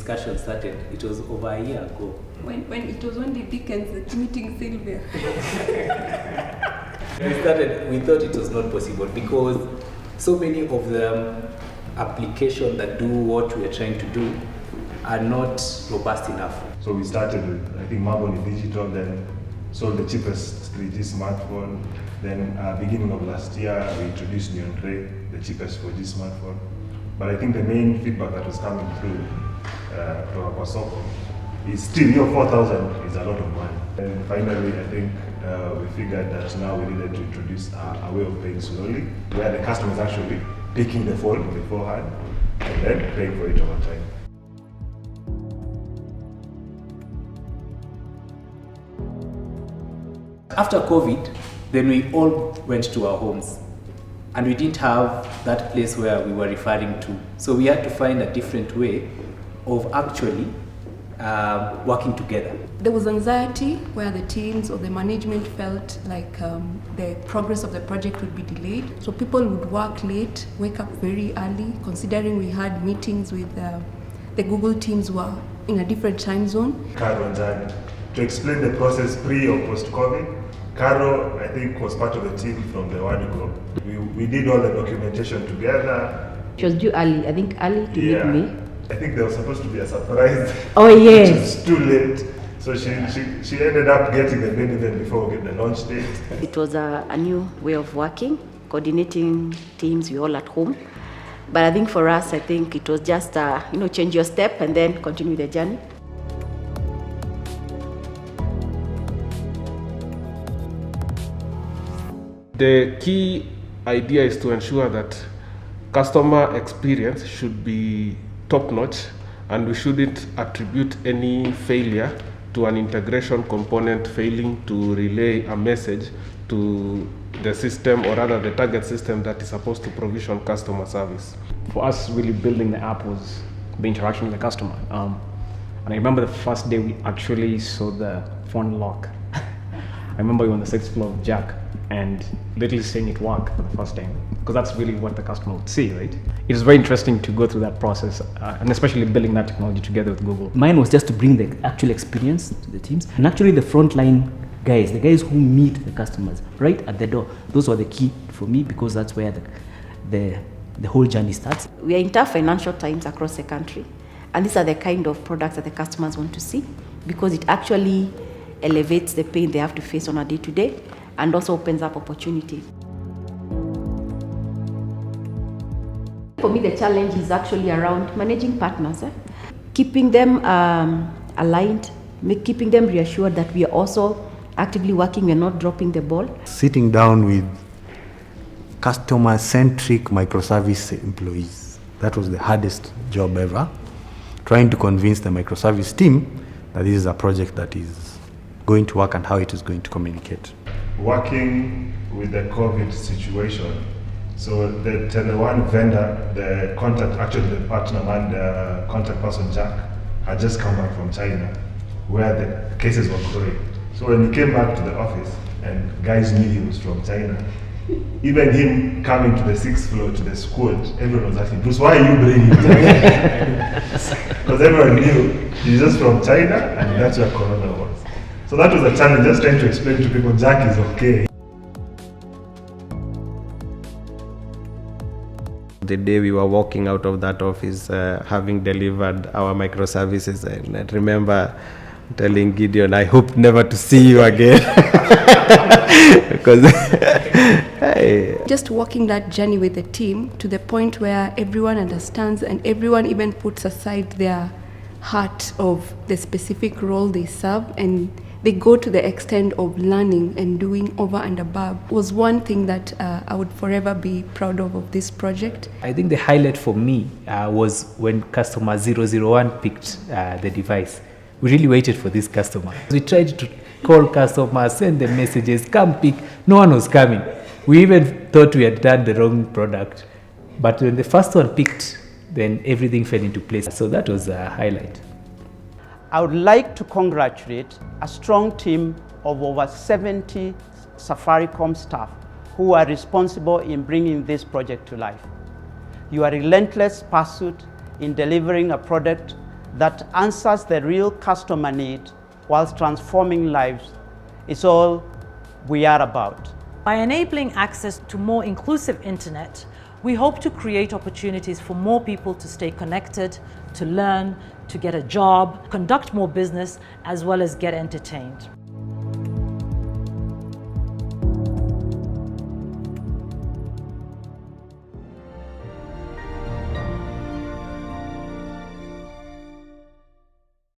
discussion started, it was over a year ago. When it was only Dickens meeting Sylvia. We thought it was not possible because so many of the applications that do what we are trying to do are not robust enough. So we started with, I think, Maboni Digital, then sold the cheapest 3G smartphone. Then beginning of last year, we introduced Newsroom, the cheapest 4G smartphone. But I think the main feedback that was coming through from our Soko is still, 4,000 is a lot of money. And finally, I think we figured that now we needed to introduce a way of paying slowly, where the customer is actually picking the phone beforehand and then paying for it over time. After COVID, then we all went to our homes and we didn't have that place where we were referring to. So we had to find a different way of actually working together. There was anxiety where the teams or the management felt like the progress of the project would be delayed. So people would work late, wake up very early, considering we had meetings with the Google teams who were in a different time zone. Caro and Zani, to explain the process pre or post-COVID, Caro, I think, was part of the team from the Wadi group. We did all the documentation together. She was due early, I think early to meet me. I think there was supposed to be a surprise. Oh yes. Which was too late. So she ended up getting the main event before we get the launch date. It was a new way of working, coordinating teams, we all at home. But I think for us, I think it was just, change your step and then continue the journey. The key idea is to ensure that customer experience should be top-notch, and we shouldn't attribute any failure to an integration component failing to relay a message to the system, or rather the target system that is supposed to provision customer service. For us, really building the app was the interaction with the customer. And I remember the first day we actually saw the phone lock. I remember we were on the 6th floor of Jack and literally seeing it work for the first time, because that's really what the customer would see, right? It was very interesting to go through that process, and especially building that technology together with Google. Mine was just to bring the actual experience to the teams, and actually the frontline guys, the guys who meet the customers right at the door, those were the key for me, because that's where the whole journey starts. We are in tough financial times across the country, and these are the kind of products that the customers want to see, because it actually elevates the pain they have to face on a day-to-day and also opens up opportunities. For me, the challenge is actually around managing partners, keeping them aligned, keeping them reassured that we are also actively working, we are not dropping the ball. Sitting down with customer-centric microservice employees, that was the hardest job ever, trying to convince the microservice team that this is a project that is going to work and how it is going to communicate. Working with the COVID situation, so the Tele1 vendor, the contact, actually the partner man, the contact person Jack, had just come back from China, where the cases were growing. So when he came back to the office, and guys knew he was from China, even him coming to the 6th floor to the squad, everyone was asking, Bruce, why are you bringing China? Because everyone knew he's just from China, and that's where Corona was. So that was a challenge, just trying to explain to people Jack is okay. The day we were walking out of that office, having delivered our microservices, and I remember telling Gideon, I hope never to see you again. Because just walking that journey with the team to the point where everyone understands and everyone even puts aside their heart of the specific role they serve, and they go to the extent of learning and doing over and above, was one thing that I would forever be proud of this project. I think the highlight for me was when customer 001 picked the device. We really waited for this customer. We tried to call customers, send them messages, come pick. No one was coming. We even thought we had done the wrong product. But when the first one picked, then everything fell into place. So that was a highlight. I would like to congratulate a strong team of over 70 Safaricom staff who are responsible in bringing this project to life. Your relentless pursuit in delivering a product that answers the real customer need whilst transforming lives is all we are about. By enabling access to more inclusive internet, we hope to create opportunities for more people to stay connected, to learn, to get a job, conduct more business, as well as get entertained.